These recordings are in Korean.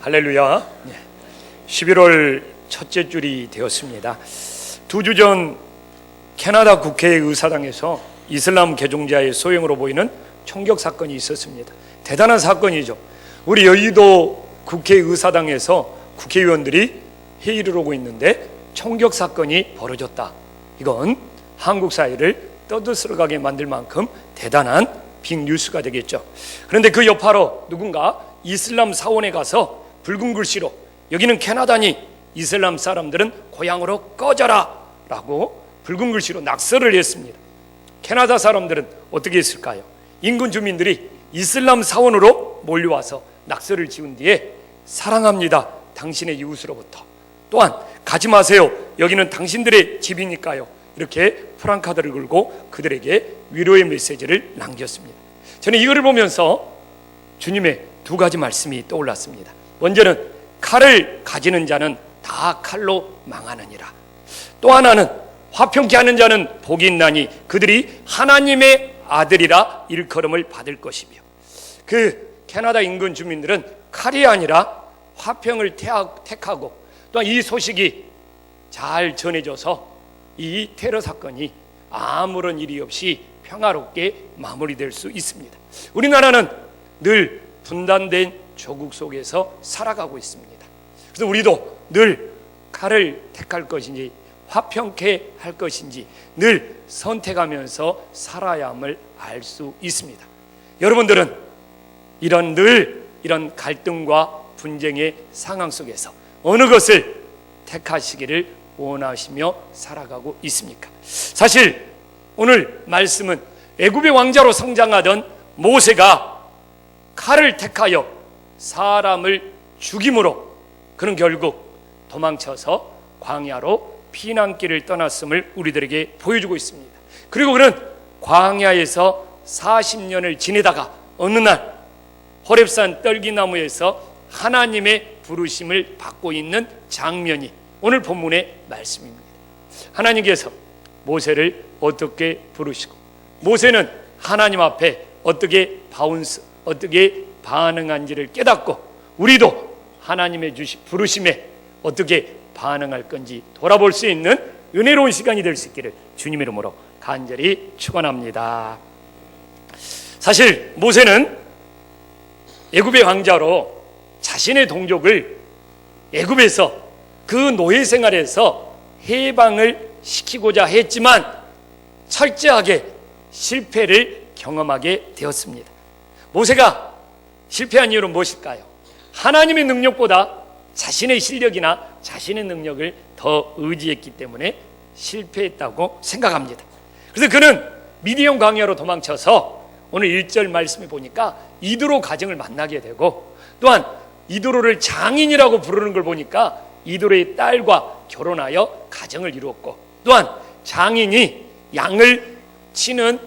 할렐루야. 11월 첫째 줄이 되었습니다. 2주 전 캐나다 국회 의사당에서 이슬람 개종자의 소행으로 보이는 총격 사건이 있었습니다. 대단한 사건이죠. 우리 여의도 국회 의사당에서 국회의원들이 회의를 하고 있는데 총격 사건이 벌어졌다. 이건 한국 사회를 떠들썩하게 만들 만큼 대단한 빅뉴스가 되겠죠. 그런데 그 여파로 누군가 이슬람 사원에 가서 붉은 글씨로 여기는 캐나다니 이슬람 사람들은 고향으로 꺼져라 라고 붉은 글씨로 낙서를 했습니다. 캐나다 사람들은 어떻게 했을까요? 인근 주민들이 이슬람 사원으로 몰려와서 낙서를 지은 뒤에 사랑합니다 당신의 이웃으로부터, 또한 가지 마세요 여기는 당신들의 집이니까요, 이렇게 프랑카드를 걸고 그들에게 위로의 메시지를 남겼습니다. 저는 이거를 보면서 주님의 두 가지 말씀이 떠올랐습니다. 먼저는 칼을 가지는 자는 다 칼로 망하느니라. 또 하나는 화평케 하는 자는 복이 있나니 그들이 하나님의 아들이라 일컬음을 받을 것이며, 그 캐나다 인근 주민들은 칼이 아니라 화평을 택하고, 또한 이 소식이 잘 전해져서 이 테러 사건이 아무런 일이 없이 평화롭게 마무리될 수 있습니다. 우리나라는 늘 분단된 조국 속에서 살아가고 있습니다. 그래서 우리도 늘 칼을 택할 것인지 화평케 할 것인지 늘 선택하면서 살아야 함을 알 수 있습니다. 여러분들은 이런 갈등과 분쟁의 상황 속에서 어느 것을 택하시기를 원하시며 살아가고 있습니까? 사실 오늘 말씀은 애굽의 왕자로 성장하던 모세가 칼을 택하여 사람을 죽임으로 그는 결국 도망쳐서 광야로 피난길을 떠났음을 우리들에게 보여주고 있습니다. 그리고 그는 광야에서 40년을 지내다가 어느 날 호렙산 떨기나무에서 하나님의 부르심을 받고 있는 장면이 오늘 본문의 말씀입니다. 하나님께서 모세를 어떻게 부르시고 모세는 하나님 앞에 어떻게 반응한지를 깨닫고 우리도 하나님의 부르심에 어떻게 반응할 건지 돌아볼 수 있는 은혜로운 시간이 될 수 있기를 주님의 이름으로 간절히 축원합니다. 사실 모세는 애굽의 왕자로 자신의 동족을 애굽에서 그 노예 생활에서 해방을 시키고자 했지만 철저하게 실패를 경험하게 되었습니다. 모세가 실패한 이유는 무엇일까요? 하나님의 능력보다 자신의 실력이나 자신의 능력을 더 의지했기 때문에 실패했다고 생각합니다. 그래서 그는 미디안 광야로 도망쳐서 오늘 1절 말씀에 보니까 이드로 가정을 만나게 되고, 또한 이드로를 장인이라고 부르는 걸 보니까 이드로의 딸과 결혼하여 가정을 이루었고, 또한 장인이 양을 치는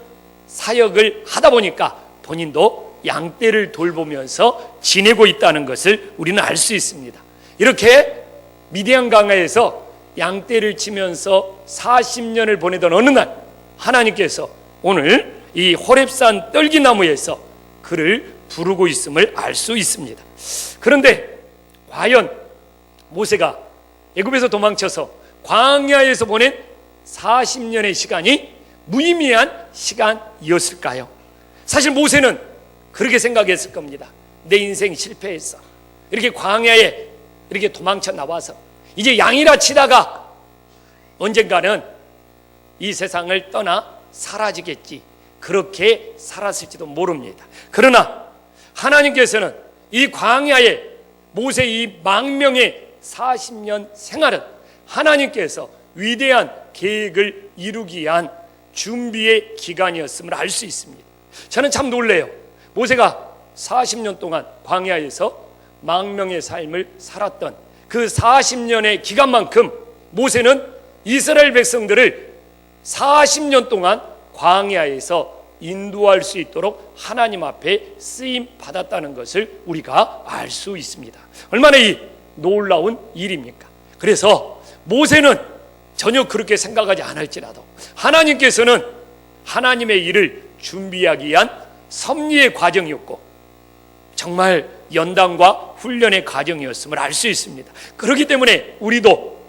사역을 하다 보니까 본인도 양떼를 돌보면서 지내고 있다는 것을 우리는 알 수 있습니다. 이렇게 미디안 광야에서 양떼를 치면서 40년을 보내던 어느 날 하나님께서 오늘 이 호렙산 떨기나무에서 그를 부르고 있음을 알 수 있습니다. 그런데 과연 모세가 애굽에서 도망쳐서 광야에서 보낸 40년의 시간이 무의미한 시간이었을까요? 사실 모세는 그렇게 생각했을 겁니다. 내 인생 실패했어. 이렇게 광야에 이렇게 도망쳐 나와서 이제 양이라 치다가 언젠가는 이 세상을 떠나 사라지겠지, 그렇게 살았을지도 모릅니다. 그러나 하나님께서는 이 광야에 모세 이 망명의 40년 생활은 하나님께서 위대한 계획을 이루기 위한 준비의 기간이었음을 알 수 있습니다. 저는 참 놀래요. 모세가 40년 동안 광야에서 망명의 삶을 살았던 그 40년의 기간만큼 모세는 이스라엘 백성들을 40년 동안 광야에서 인도할 수 있도록 하나님 앞에 쓰임 받았다는 것을 우리가 알 수 있습니다. 얼마나 이 놀라운 일입니까? 그래서 모세는 전혀 그렇게 생각하지 않을지라도 하나님께서는 하나님의 일을 준비하기 위한 섭리의 과정이었고, 정말 연단과 훈련의 과정이었음을 알 수 있습니다. 그렇기 때문에 우리도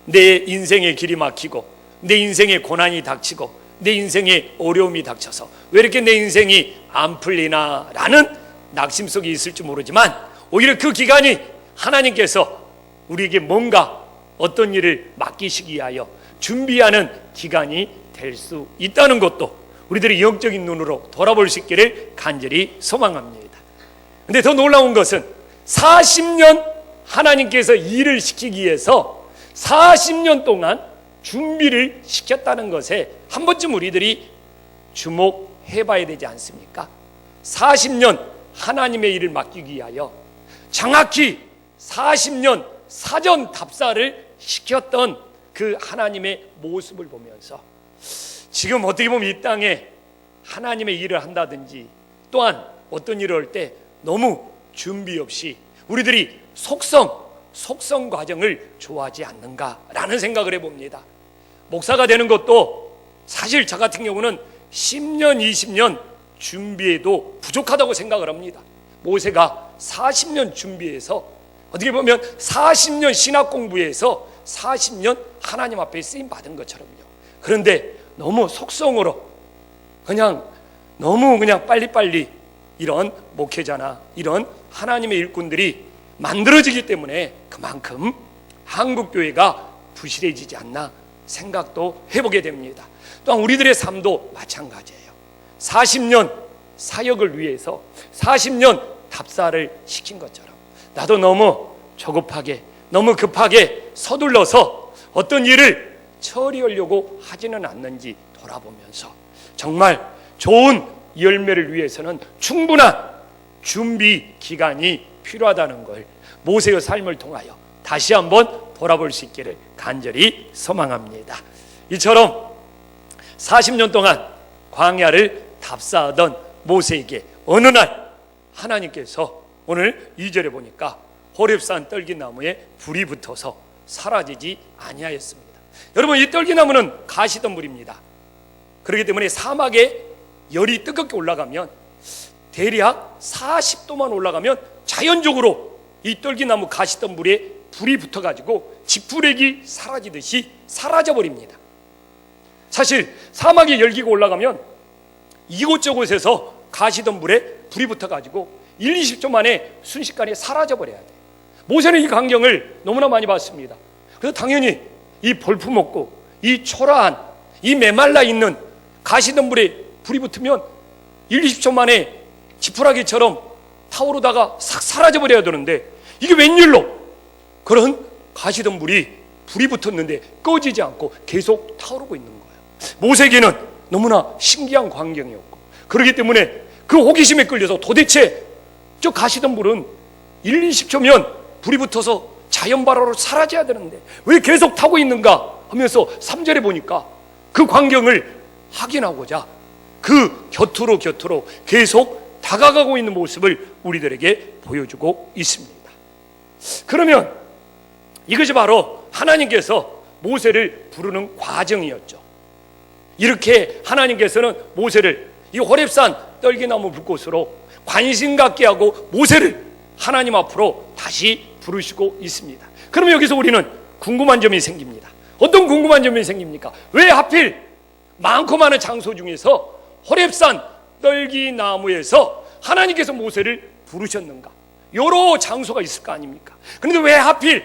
내 인생의 길이 막히고 내 인생의 고난이 닥치고 내 인생에 어려움이 닥쳐서 왜 이렇게 내 인생이 안 풀리나 라는 낙심 속에 있을지 모르지만, 오히려 그 기간이 하나님께서 우리에게 뭔가 어떤 일을 맡기시기 위하여 준비하는 기간이 될 수 있다는 것도 우리들이 영적인 눈으로 돌아볼 수 있기를 간절히 소망합니다. 근데 더 놀라운 것은 40년 하나님께서 일을 시키기 위해서 40년 동안 준비를 시켰다는 것에 한 번쯤 우리들이 주목해 봐야 되지 않습니까? 40년 하나님의 일을 맡기기 위하여 정확히 40년 사전 답사를 시켰던 그 하나님의 모습을 보면서 지금 어떻게 보면 이 땅에 하나님의 일을 한다든지 또한 어떤 일을 할 때 너무 준비 없이 우리들이 속성 과정을 좋아하지 않는가라는 생각을 해봅니다. 목사가 되는 것도 사실 저 같은 경우는 10년, 20년 준비해도 부족하다고 생각을 합니다. 모세가 40년 준비해서 어떻게 보면 40년 신학 공부해서 40년 하나님 앞에 쓰임 받은 것처럼요. 그런데 너무 속성으로 너무 빨리빨리 이런 목회자나 이런 하나님의 일꾼들이 만들어지기 때문에 그만큼 한국교회가 부실해지지 않나 생각도 해보게 됩니다. 또한 우리들의 삶도 마찬가지예요. 40년 사역을 위해서 40년 답사를 시킨 것처럼 나도 너무 조급하게 너무 급하게 서둘러서 어떤 일을 처리하려고 하지는 않는지 돌아보면서 정말 좋은 열매를 위해서는 충분한 준비 기간이 필요하다는 걸 모세의 삶을 통하여 다시 한번 돌아볼 수 있기를 간절히 소망합니다. 이처럼 40년 동안 광야를 답사하던 모세에게 어느 날 하나님께서 오늘 2절에 보니까 호렙산 떨기나무에 불이 붙어서 사라지지 아니하였습니다. 여러분, 이 떨기나무는 가시덤불입니다. 그렇기 때문에 사막에 열이 뜨겁게 올라가면 대략 40도만 올라가면 자연적으로 이 떨기나무 가시덤불에 불이 붙어가지고 지푸레기 사라지듯이 사라져버립니다. 사실 사막에 열기가 올라가면 이곳저곳에서 가시덤불에 불이 붙어가지고 1, 20초 만에 순식간에 사라져버려야 돼요. 모세는 이 광경을 너무나 많이 봤습니다. 그래서 당연히 이 볼품없고 이 초라한 이 메말라 있는 가시덤불에 불이 붙으면 1, 20초 만에 지푸라기처럼 타오르다가 싹 사라져버려야 되는데 이게 웬일로 그런 가시덤불이 불이 붙었는데 꺼지지 않고 계속 타오르고 있는 거예요. 모세에게는 너무나 신기한 광경이었고, 그렇기 때문에 그 호기심에 끌려서 도대체 저 가시덤불은 1, 20초면 불이 붙어서 자연 발화로 사라져야 되는데 왜 계속 타고 있는가 하면서 3절에 보니까 그 광경을 확인하고자 그 곁으로 계속 다가가고 있는 모습을 우리들에게 보여주고 있습니다. 그러면 이것이 바로 하나님께서 모세를 부르는 과정이었죠. 이렇게 하나님께서는 모세를 이 호렙산 떨기나무 불꽃으로 관심 갖게 하고 모세를 하나님 앞으로 다시 부르시고 있습니다. 그러면 여기서 우리는 궁금한 점이 생깁니다. 어떤 궁금한 점이 생깁니까? 왜 하필 많고 많은 장소 중에서 호렙산 떨기나무에서 하나님께서 모세를 부르셨는가? 여러 장소가 있을 거 아닙니까? 그런데 왜 하필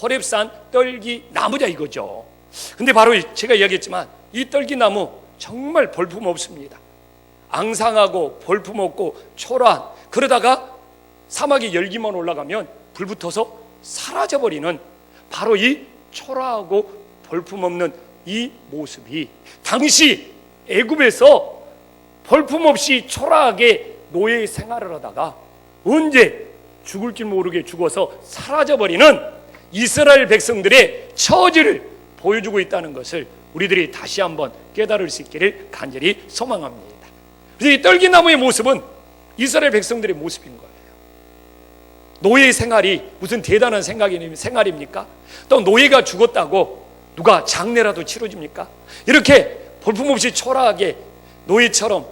호렙산 떨기나무냐 이거죠. 근데 바로 제가 이야기했지만 이 떨기나무 정말 볼품없습니다. 앙상하고 볼품없고 초라한, 그러다가 사막에 열기만 올라가면 불 붙어서 사라져버리는 바로 이 초라하고 볼품없는 이 모습이 당시 애굽에서 볼품없이 초라하게 노예 생활을 하다가 언제 죽을 줄 모르게 죽어서 사라져버리는 이스라엘 백성들의 처지를 보여주고 있다는 것을 우리들이 다시 한번 깨달을 수 있기를 간절히 소망합니다. 그래서 이 떨기나무의 모습은 이스라엘 백성들의 모습인 거예요. 노예 생활이 무슨 대단한 생활입니까? 또 노예가 죽었다고 누가 장례라도 치러줍니까? 이렇게 볼품없이 초라하게 노예처럼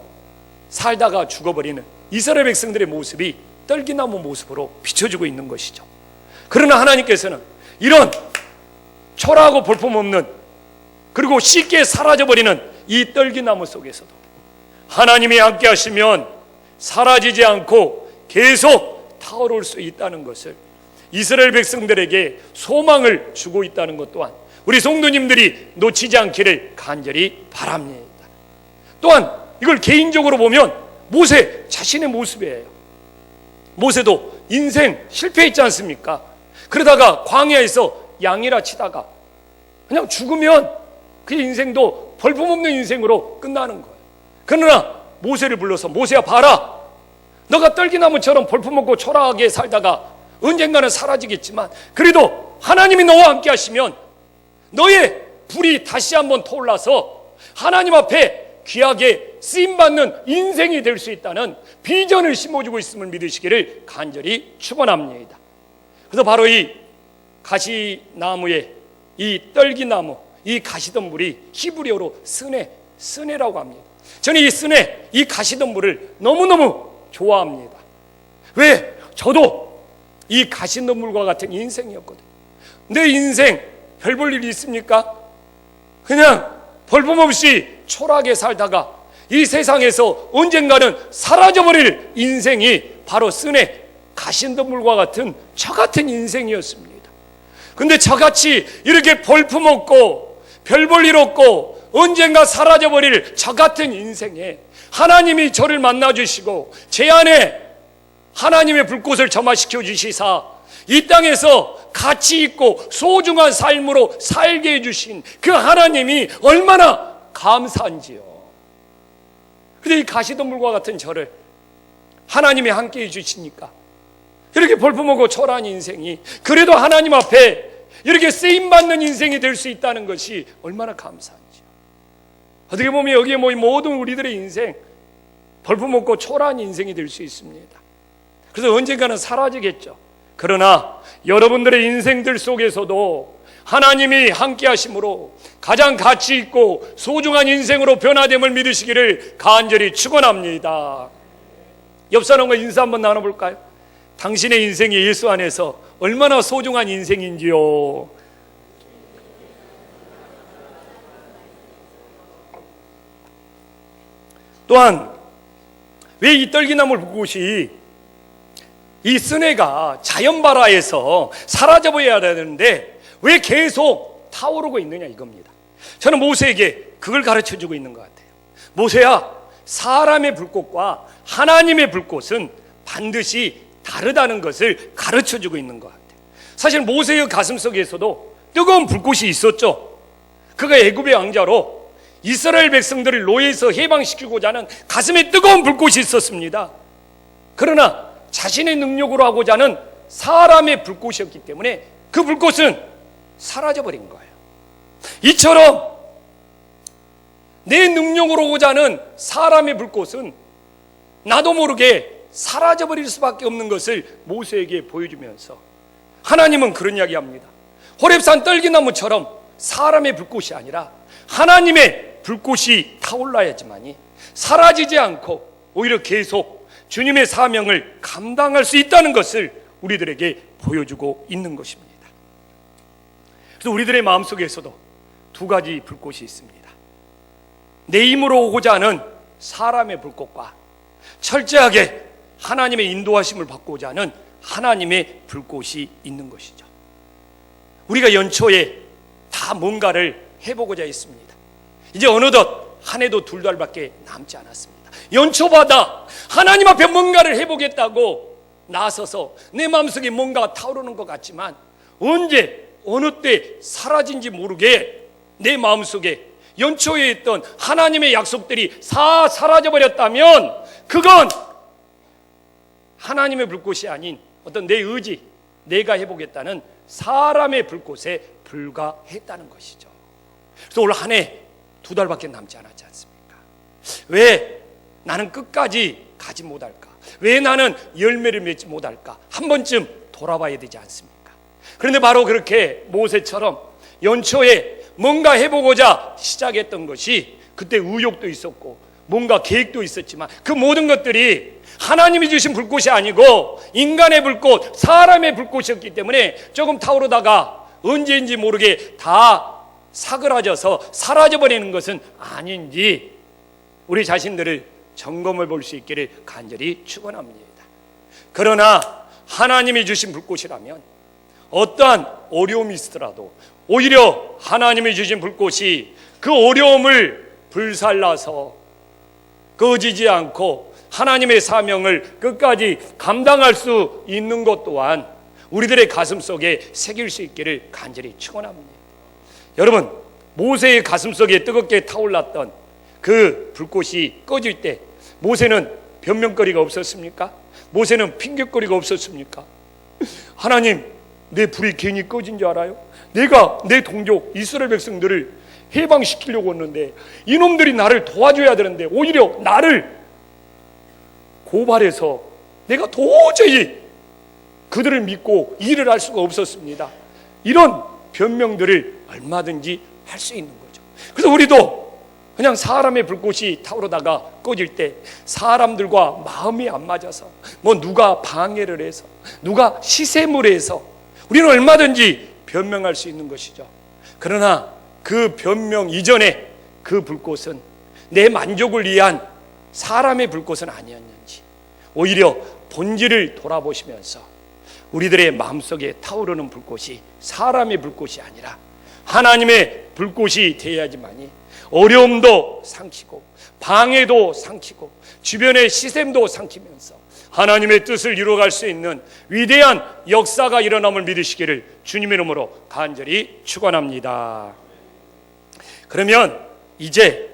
살다가 죽어버리는 이스라엘 백성들의 모습이 떨기나무 모습으로 비춰주고 있는 것이죠. 그러나 하나님께서는 이런 초라하고 볼품없는, 그리고 쉽게 사라져버리는 이 떨기나무 속에서도 하나님이 함께 하시면 사라지지 않고 계속 타오를 수 있다는 것을, 이스라엘 백성들에게 소망을 주고 있다는 것 또한 우리 성도님들이 놓치지 않기를 간절히 바랍니다. 또한 이걸 개인적으로 보면 모세 자신의 모습이에요. 모세도 인생 실패했지 않습니까? 그러다가 광야에서 양이라 치다가 그냥 죽으면 그 인생도 볼품없는 인생으로 끝나는 거예요. 그러나 모세를 불러서, 모세야 봐라, 너가 떨기나무처럼 볼품없고 초라하게 살다가 언젠가는 사라지겠지만 그래도 하나님이 너와 함께 하시면 너의 불이 다시 한번 타올라서 하나님 앞에 귀하게 쓰임받는 인생이 될 수 있다는 비전을 심어주고 있음을 믿으시기를 간절히 축원합니다. 그래서 바로 이 가시나무의 이 떨기나무, 이 가시덤불이 히브리어로 스네라고 합니다. 저는 이 스네, 이 가시덤불을 너무너무 좋아합니다. 왜? 저도 이 가시덤불과 같은 인생이었거든요. 내 인생 별 볼 일이 있습니까? 그냥 볼품없이 초라하게 살다가 이 세상에서 언젠가는 사라져버릴 인생이 바로 스네, 가시덤불과 같은 저 같은 인생이었습니다. 근데 저같이 이렇게 볼품없고 별 볼 일 없고 언젠가 사라져버릴 저 같은 인생에 하나님이 저를 만나주시고 제 안에 하나님의 불꽃을 점화시켜 주시사 이 땅에서 가치 있고 소중한 삶으로 살게 해주신 그 하나님이 얼마나 감사한지요. 근데 이 가시덤불과 같은 저를 하나님이 함께 해주시니까 이렇게 볼품없고 초라한 인생이 그래도 하나님 앞에 이렇게 쓰임받는 인생이 될 수 있다는 것이 얼마나 감사한지요. 어떻게 보면 여기에 모인 모든 우리들의 인생 볼품없고 초라한 인생이 될 수 있습니다. 그래서 언젠가는 사라지겠죠. 그러나 여러분들의 인생들 속에서도 하나님이 함께 하심으로 가장 가치 있고 소중한 인생으로 변화됨을 믿으시기를 간절히 축원합니다. 옆 사람과 인사 한번 나눠볼까요? 당신의 인생이 예수 안에서 얼마나 소중한 인생인지요. 또한 왜 이 떨기나무 불꽃이 이 스네가 자연발화에서 사라져버려야 되는데 왜 계속 타오르고 있느냐 이겁니다. 저는 모세에게 그걸 가르쳐주고 있는 것 같아요. 모세야, 사람의 불꽃과 하나님의 불꽃은 반드시 다르다는 것을 가르쳐주고 있는 것 같아요. 사실 모세의 가슴속에서도 뜨거운 불꽃이 있었죠. 그가 애굽의 왕자로 이스라엘 백성들을 노예에서 해방시키고자 하는 가슴에 뜨거운 불꽃이 있었습니다. 그러나 자신의 능력으로 하고자 하는 사람의 불꽃이었기 때문에 그 불꽃은 사라져버린 거예요. 이처럼 내 능력으로 하고자 하는 사람의 불꽃은 나도 모르게 사라져버릴 수밖에 없는 것을 모세에게 보여주면서 하나님은 그런 이야기합니다. 호렙산 떨기나무처럼 사람의 불꽃이 아니라 하나님의 불꽃이 타올라야지만이 사라지지 않고 오히려 계속 주님의 사명을 감당할 수 있다는 것을 우리들에게 보여주고 있는 것입니다. 그래서 우리들의 마음속에서도 두 가지 불꽃이 있습니다. 내 힘으로 오고자 하는 사람의 불꽃과 철저하게 하나님의 인도하심을 받고자 하는 하나님의 불꽃이 있는 것이죠. 우리가 연초에 다 뭔가를 해보고자 했습니다. 이제 어느덧 한 해도 2달밖에 남지 않았습니다. 연초마다 하나님 앞에 뭔가를 해보겠다고 나서서 내 마음속에 뭔가 타오르는 것 같지만 언제 어느 때 사라진지 모르게 내 마음속에 연초에 있던 하나님의 약속들이 다 사라져버렸다면 그건 하나님의 불꽃이 아닌 어떤 내 의지, 내가 해보겠다는 사람의 불꽃에 불과했다는 것이죠. 그래서 올 한 해 2달밖에 남지 않았지 않습니까? 왜 나는 끝까지 가지 못할까? 왜 나는 열매를 맺지 못할까? 한 번쯤 돌아봐야 되지 않습니까? 그런데 바로 그렇게 모세처럼 연초에 뭔가 해보고자 시작했던 것이 그때 의욕도 있었고 뭔가 계획도 있었지만 그 모든 것들이 하나님이 주신 불꽃이 아니고 인간의 불꽃, 사람의 불꽃이었기 때문에 조금 타오르다가 언제인지 모르게 다 사그라져서 사라져버리는 것은 아닌지 우리 자신들을 점검을 볼 수 있기를 간절히 축원합니다. 그러나 하나님이 주신 불꽃이라면 어떠한 어려움이 있더라도 오히려 하나님이 주신 불꽃이 그 어려움을 불살라서 꺼지지 않고 하나님의 사명을 끝까지 감당할 수 있는 것 또한 우리들의 가슴 속에 새길 수 있기를 간절히 축원합니다. 여러분, 모세의 가슴 속에 뜨겁게 타올랐던 그 불꽃이 꺼질 때 모세는 변명거리가 없었습니까? 모세는 핑계거리가 없었습니까? 하나님, 내 불이 괜히 꺼진 줄 알아요? 내가 내 동족 이스라엘 백성들을 해방시키려고 했는데 이놈들이 나를 도와줘야 되는데 오히려 나를 고발해서 내가 도저히 그들을 믿고 일을 할 수가 없었습니다. 이런 변명들을 얼마든지 할 수 있는 거죠. 그래서 우리도 그냥 사람의 불꽃이 타오르다가 꺼질 때 사람들과 마음이 안 맞아서 뭐 누가 방해를 해서 누가 시샘을 해서 우리는 얼마든지 변명할 수 있는 것이죠. 그러나 그 변명 이전에 그 불꽃은 내 만족을 위한 사람의 불꽃은 아니었는지 오히려 본질을 돌아보시면서 우리들의 마음속에 타오르는 불꽃이 사람의 불꽃이 아니라 하나님의 불꽃이 되어야지만이 어려움도 삼키고 방해도 삼키고 주변의 시샘도 삼키면서 하나님의 뜻을 이루어갈 수 있는 위대한 역사가 일어남을 믿으시기를 주님의 이름으로 간절히 축원합니다. 그러면 이제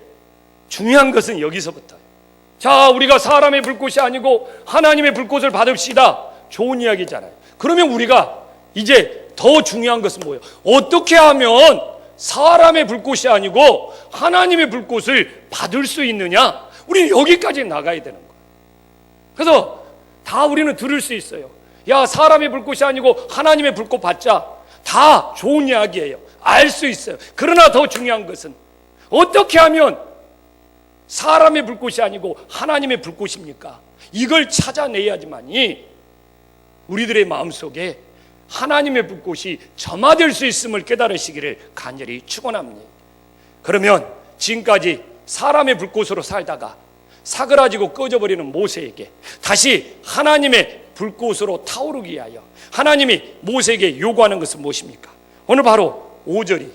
중요한 것은 여기서부터예요. 자, 우리가 사람의 불꽃이 아니고 하나님의 불꽃을 받읍시다. 좋은 이야기잖아요. 그러면 우리가 이제 더 중요한 것은 뭐예요? 어떻게 하면 사람의 불꽃이 아니고 하나님의 불꽃을 받을 수 있느냐? 우리는 여기까지 나가야 되는 거예요. 그래서 다 우리는 들을 수 있어요. 야, 사람의 불꽃이 아니고 하나님의 불꽃 받자. 다 좋은 이야기예요. 알 수 있어요. 그러나 더 중요한 것은 어떻게 하면 사람의 불꽃이 아니고 하나님의 불꽃입니까? 이걸 찾아내야지만이 우리들의 마음속에 하나님의 불꽃이 점화될 수 있음을 깨달으시기를 간절히 축원합니다. 그러면 지금까지 사람의 불꽃으로 살다가 사그라지고 꺼져버리는 모세에게 다시 하나님의 불꽃으로 타오르기 위하여 하나님이 모세에게 요구하는 것은 무엇입니까? 오늘 바로 5절이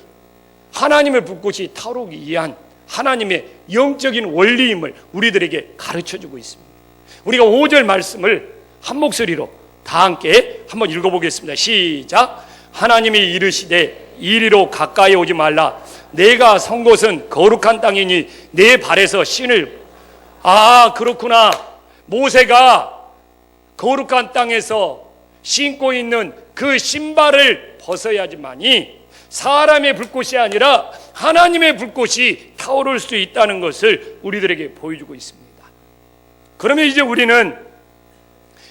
하나님의 불꽃이 타오르기 위한 하나님의 영적인 원리임을 우리들에게 가르쳐주고 있습니다. 우리가 5절 말씀을 한 목소리로 다 함께 한번 읽어보겠습니다. 시작. 하나님이 이르시되 이리로 가까이 오지 말라. 내가 선 곳은 거룩한 땅이니 내 발에서 신을. 아, 그렇구나. 모세가 거룩한 땅에서 신고 있는 그 신발을 벗어야지만이 사람의 불꽃이 아니라 하나님의 불꽃이 타오를 수 있다는 것을 우리들에게 보여주고 있습니다. 그러면 이제 우리는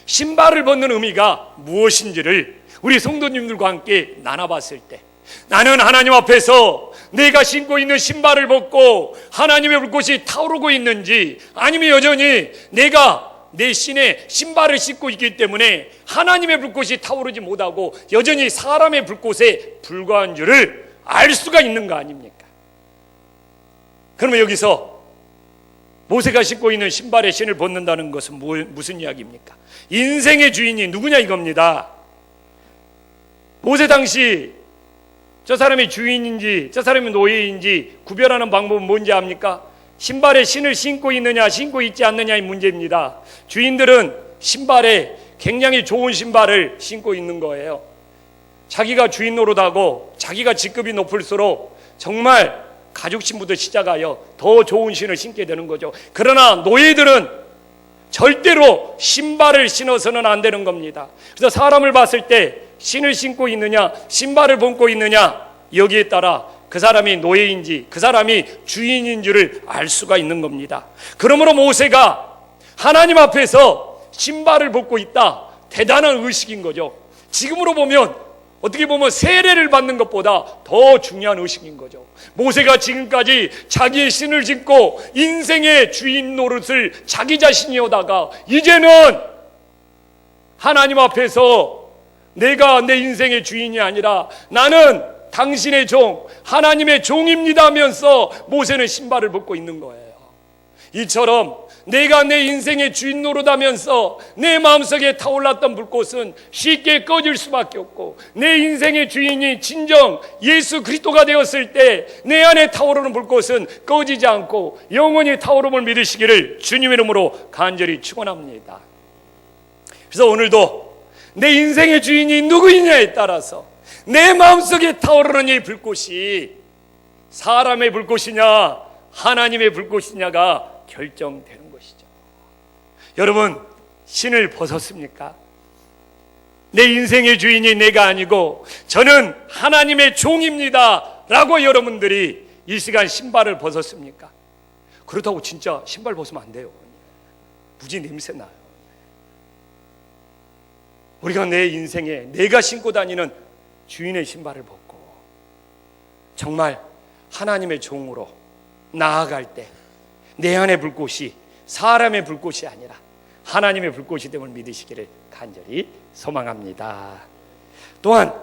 신발을 벗는 의미가 무엇인지를 우리 성도님들과 함께 나눠봤을 때 나는 하나님 앞에서 내가 신고 있는 신발을 벗고 하나님의 불꽃이 타오르고 있는지 아니면 여전히 내가 내 신의 신발을 신고 있기 때문에 하나님의 불꽃이 타오르지 못하고 여전히 사람의 불꽃에 불과한 줄을 알 수가 있는 거 아닙니까? 그러면 여기서 모세가 신고 있는 신발의 신을 벗는다는 것은 무슨 이야기입니까? 인생의 주인이 누구냐 이겁니다. 모세 당시 저 사람이 주인인지 저 사람이 노예인지 구별하는 방법은 뭔지 압니까? 신발에 신을 신고 있느냐 신고 있지 않느냐의 문제입니다. 주인들은 신발에 굉장히 좋은 신발을 신고 있는 거예요. 자기가 주인 노릇하고 자기가 직급이 높을수록 정말 가죽신부터 시작하여 더 좋은 신을 신게 되는 거죠. 그러나 노예들은 절대로 신발을 신어서는 안 되는 겁니다. 그래서 사람을 봤을 때 신을 신고 있느냐 신발을 벗고 있느냐 여기에 따라 그 사람이 노예인지 그 사람이 주인인 줄을 알 수가 있는 겁니다. 그러므로 모세가 하나님 앞에서 신발을 벗고 있다. 대단한 의식인 거죠. 지금으로 보면 어떻게 보면 세례를 받는 것보다 더 중요한 의식인 거죠. 모세가 지금까지 자기의 신을 짓고 인생의 주인 노릇을 자기 자신이 하다가 이제는 하나님 앞에서 내가 내 인생의 주인이 아니라 나는 당신의 종, 하나님의 종입니다 하면서 모세는 신발을 벗고 있는 거예요. 이처럼 내가 내 인생의 주인 노릇하면서 내 마음속에 타올랐던 불꽃은 쉽게 꺼질 수밖에 없고, 내 인생의 주인이 진정 예수 그리스도가 되었을 때 내 안에 타오르는 불꽃은 꺼지지 않고 영원히 타오름을 믿으시기를 주님의 이름으로 간절히 축원합니다. 그래서 오늘도 내 인생의 주인이 누구이냐에 따라서 내 마음속에 타오르는 이 불꽃이 사람의 불꽃이냐 하나님의 불꽃이냐가 결정되는 것이죠. 여러분, 신을 벗었습니까? 내 인생의 주인이 내가 아니고 저는 하나님의 종입니다 라고 여러분들이 이 시간 신발을 벗었습니까? 그렇다고 진짜 신발 벗으면 안 돼요. 무지 냄새 나요. 우리가 내 인생에 내가 신고 다니는 주인의 신발을 벗고 정말 하나님의 종으로 나아갈 때 내 안의 불꽃이 사람의 불꽃이 아니라 하나님의 불꽃이 됨을 믿으시기를 간절히 소망합니다. 또한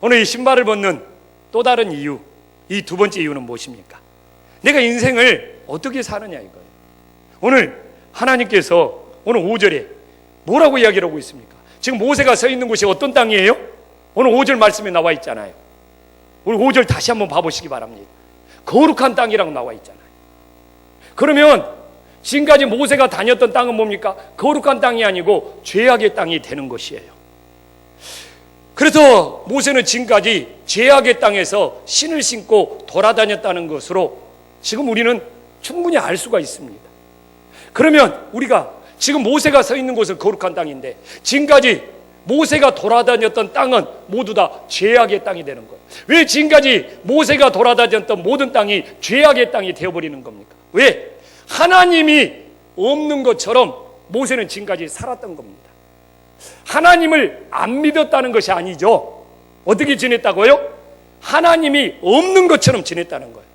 오늘 이 신발을 벗는 또 다른 이유, 이 두 번째 이유는 무엇입니까? 내가 인생을 어떻게 사느냐 이거예요. 오늘 하나님께서 오늘 5절에 뭐라고 이야기를 하고 있습니까? 지금 모세가 서 있는 곳이 어떤 땅이에요? 오늘 5절 말씀에 나와 있잖아요. 오늘 5절 다시 한번 봐보시기 바랍니다. 거룩한 땅이라고 나와 있잖아요. 그러면 지금까지 모세가 다녔던 땅은 뭡니까? 거룩한 땅이 아니고 죄악의 땅이 되는 것이에요. 그래서 모세는 지금까지 죄악의 땅에서 신을 신고 돌아다녔다는 것으로 지금 우리는 충분히 알 수가 있습니다. 그러면 우리가 지금 모세가 서 있는 곳은 거룩한 땅인데 지금까지 모세가 돌아다녔던 땅은 모두 다 죄악의 땅이 되는 거예요. 왜 지금까지 모세가 돌아다녔던 모든 땅이 죄악의 땅이 되어버리는 겁니까? 왜? 하나님이 없는 것처럼 모세는 지금까지 살았던 겁니다. 하나님을 안 믿었다는 것이 아니죠. 어떻게 지냈다고요? 하나님이 없는 것처럼 지냈다는 거예요.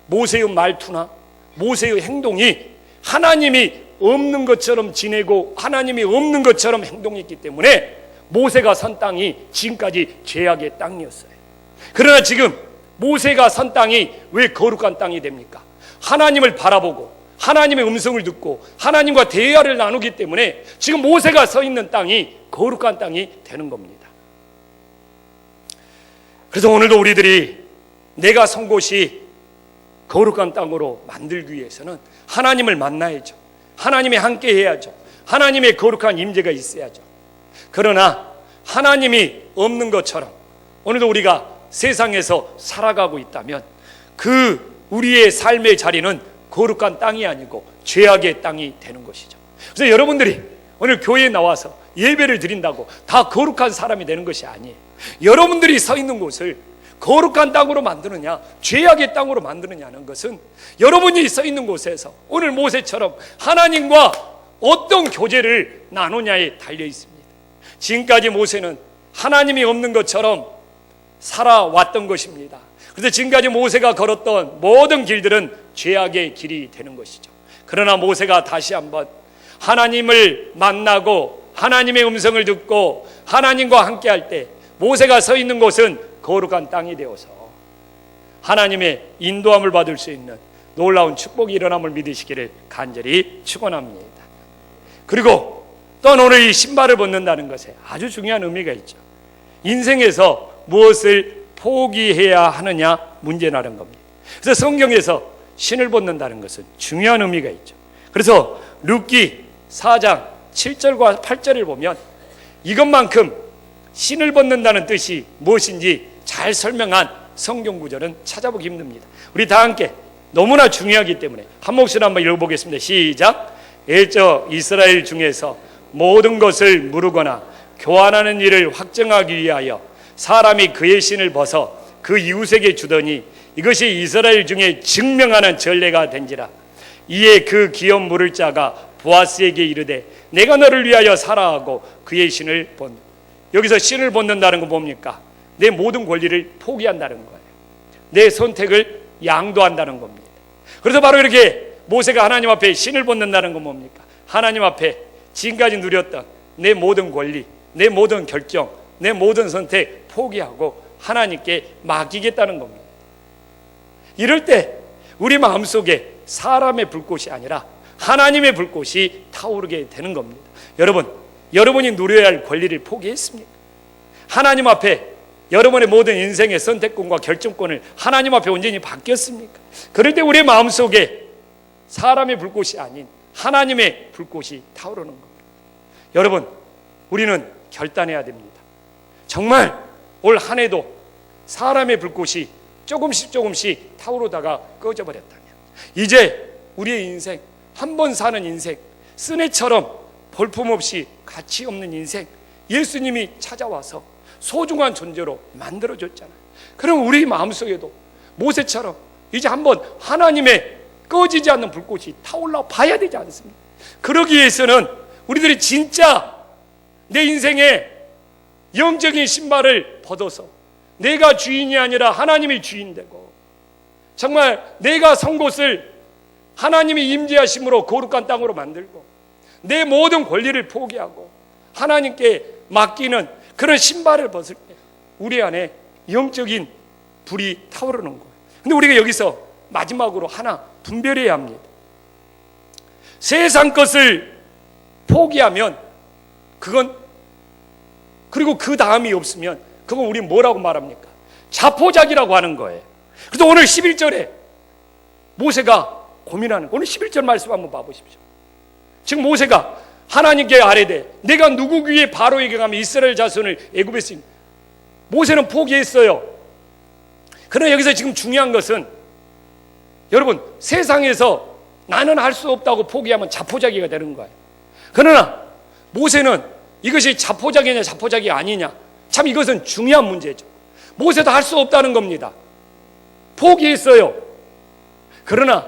모세의 말투나 모세의 행동이 하나님이 없는 것처럼 지내고 하나님이 없는 것처럼 행동했기 때문에 모세가 선 땅이 지금까지 죄악의 땅이었어요. 그러나 지금 모세가 선 땅이 왜 거룩한 땅이 됩니까? 하나님을 바라보고 하나님의 음성을 듣고 하나님과 대화를 나누기 때문에 지금 모세가 서 있는 땅이 거룩한 땅이 되는 겁니다. 그래서 오늘도 우리들이 내가 선 곳이 거룩한 땅으로 만들기 위해서는 하나님을 만나야죠. 하나님이 함께 해야죠. 하나님의 거룩한 임재가 있어야죠. 그러나 하나님이 없는 것처럼 오늘도 우리가 세상에서 살아가고 있다면 그 우리의 삶의 자리는 거룩한 땅이 아니고 죄악의 땅이 되는 것이죠. 그래서 여러분들이 오늘 교회에 나와서 예배를 드린다고 다 거룩한 사람이 되는 것이 아니에요. 여러분들이 서 있는 곳을 거룩한 땅으로 만드느냐 죄악의 땅으로 만드느냐는 것은 여러분이 서 있는 곳에서 오늘 모세처럼 하나님과 어떤 교제를 나누냐에 달려 있습니다. 지금까지 모세는 하나님이 없는 것처럼 살아왔던 것입니다. 그래서 지금까지 모세가 걸었던 모든 길들은 죄악의 길이 되는 것이죠. 그러나 모세가 다시 한번 하나님을 만나고 하나님의 음성을 듣고 하나님과 함께 할 때 모세가 서 있는 곳은 거룩한 땅이 되어서 하나님의 인도함을 받을 수 있는 놀라운 축복이 일어남을 믿으시기를 간절히 축원합니다. 그리고 또 오늘 이 신발을 벗는다는 것에 아주 중요한 의미가 있죠. 인생에서 무엇을 포기해야 하느냐 문제라는 겁니다. 그래서 성경에서 신을 벗는다는 것은 중요한 의미가 있죠. 그래서 룻기 4장 7절과 8절을 보면 이것만큼 신을 벗는다는 뜻이 무엇인지 잘 설명한 성경 구절은 찾아보기 힘듭니다. 우리 다 함께 너무나 중요하기 때문에 한 목소리로 한번 읽어보겠습니다. 시작. 일저 이스라엘 중에서 모든 것을 무르거나 교환하는 일을 확정하기 위하여 사람이 그의 신을 벗어 그 이웃에게 주더니 이것이 이스라엘 중에 증명하는 전례가 된지라. 이에 그 기업 물을 자가 보아스에게 이르되 내가 너를 위하여 살아하고 그의 신을 벗는다. 여기서 신을 벗는다는 건 뭡니까? 내 모든 권리를 포기한다는 거예요. 내 선택을 양도한다는 겁니다. 그래서 바로 이렇게 모세가 하나님 앞에 신을 벗는다는 건 뭡니까? 하나님 앞에 지금까지 누렸던 내 모든 권리, 내 모든 결정, 내 모든 선택 포기하고 하나님께 맡기겠다는 겁니다. 이럴 때 우리 마음속에 사람의 불꽃이 아니라 하나님의 불꽃이 타오르게 되는 겁니다. 여러분, 여러분이 누려야 할 권리를 포기했습니까? 하나님 앞에 여러분의 모든 인생의 선택권과 결정권을 하나님 앞에 온전히 맡겼습니까? 그럴 때 우리의 마음속에 사람의 불꽃이 아닌 하나님의 불꽃이 타오르는 겁니다. 여러분, 우리는 결단해야 됩니다. 정말 올 한 해도 사람의 불꽃이 조금씩 타오르다가 꺼져버렸다면 이제 우리의 인생, 한 번 사는 인생, 쓰네처럼 볼품없이 가치 없는 인생, 예수님이 찾아와서 소중한 존재로 만들어줬잖아요. 그럼 우리 마음속에도 모세처럼 이제 한번 하나님의 꺼지지 않는 불꽃이 타올라 봐야 되지 않습니까? 그러기 위해서는 우리들이 진짜 내 인생의 영적인 신발을 벗어서 내가 주인이 아니라 하나님이 주인 되고, 정말 내가 선 곳을 하나님이 임재하심으로 거룩한 땅으로 만들고 내 모든 권리를 포기하고 하나님께 맡기는 그런 신발을 벗을 때 우리 안에 영적인 불이 타오르는 거예요. 근데 우리가 여기서 마지막으로 하나 분별해야 합니다. 세상 것을 포기하면 그건, 그리고 그 다음이 없으면 그건 우리 뭐라고 말합니까? 자포자기라고 하는 거예요. 그래서 오늘 11절에 모세가 고민하는, 오늘 11절 말씀 한번 봐보십시오. 지금 모세가 하나님께 아뢰되 내가 누구 귀에 바로에게 가면 이스라엘 자손을 애굽에서, 모세는 포기했어요. 그러나 여기서 지금 중요한 것은, 여러분, 세상에서 나는 할 수 없다고 포기하면 자포자기가 되는 거예요. 그러나 모세는 이것이 자포자기냐 자포자기 아니냐, 참 이것은 중요한 문제죠. 모세도 할 수 없다는 겁니다. 포기했어요. 그러나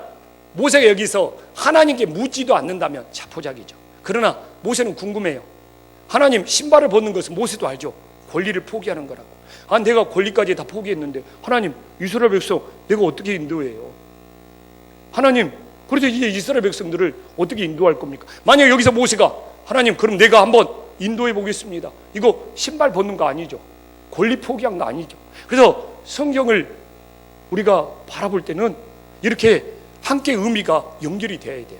모세가 여기서 하나님께 묻지도 않는다면 자포자기죠. 그러나 모세는 궁금해요. 하나님, 신발을 벗는 것은 모세도 알죠. 권리를 포기하는 거라고. 아, 내가 권리까지 다 포기했는데 하나님, 이스라엘 백성 내가 어떻게 인도해요? 하나님, 그래서 이제 이스라엘 백성들을 어떻게 인도할 겁니까? 만약 여기서 모세가 하나님, 그럼 내가 한번 인도해 보겠습니다, 이거 신발 벗는 거 아니죠. 권리 포기한 거 아니죠. 그래서 성경을 우리가 바라볼 때는 이렇게 함께 의미가 연결이 돼야 돼요.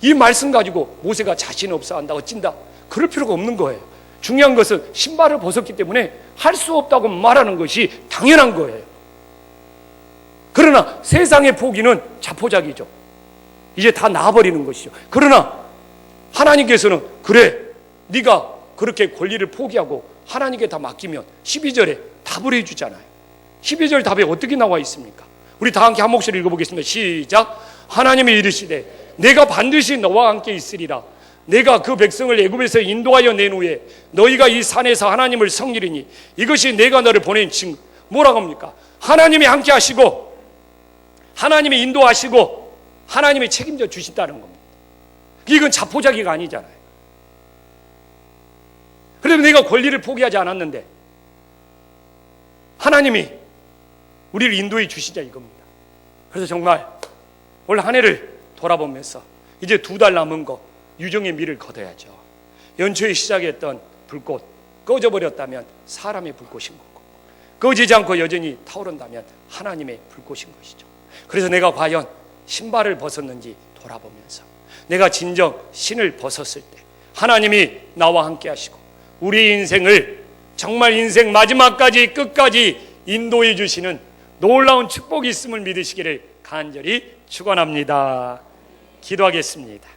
이 말씀 가지고 모세가 자신 없어 한다, 어찐다, 그럴 필요가 없는 거예요. 중요한 것은 신발을 벗었기 때문에 할 수 없다고 말하는 것이 당연한 거예요. 그러나 세상의 포기는 자포자기죠. 이제 다 나아버리는 것이죠. 그러나 하나님께서는 그래, 네가 그렇게 권리를 포기하고 하나님께 다 맡기면 12절에 답을 해주잖아요. 12절 답에 어떻게 나와 있습니까? 우리 다 함께 한 목소리 읽어보겠습니다. 시작. 하나님이 이르시되 내가 반드시 너와 함께 있으리라. 내가 그 백성을 애굽에서 인도하여 낸 후에 너희가 이 산에서 하나님을 섬기리니 이것이 내가 너를 보낸 증거. 뭐라고 합니까? 하나님이 함께 하시고 하나님이 인도하시고 하나님이 책임져 주신다는 겁니다. 이건 자포자기가 아니잖아요. 그래도 내가 권리를 포기하지 않았는데 하나님이 우리를 인도해 주시자 이겁니다. 그래서 정말 올 한 해를 돌아보면서 이제 2달 남은 거 유정의 미를 거둬야죠. 연초에 시작했던 불꽃 꺼져버렸다면 사람의 불꽃인 거고, 꺼지지 않고 여전히 타오른다면 하나님의 불꽃인 것이죠. 그래서 내가 과연 신발을 벗었는지 돌아보면서 내가 진정 신을 벗었을 때 하나님이 나와 함께 하시고 우리 인생을 정말 인생 마지막까지 끝까지 인도해 주시는 놀라운 축복이 있음을 믿으시기를 간절히 축원합니다. 기도하겠습니다.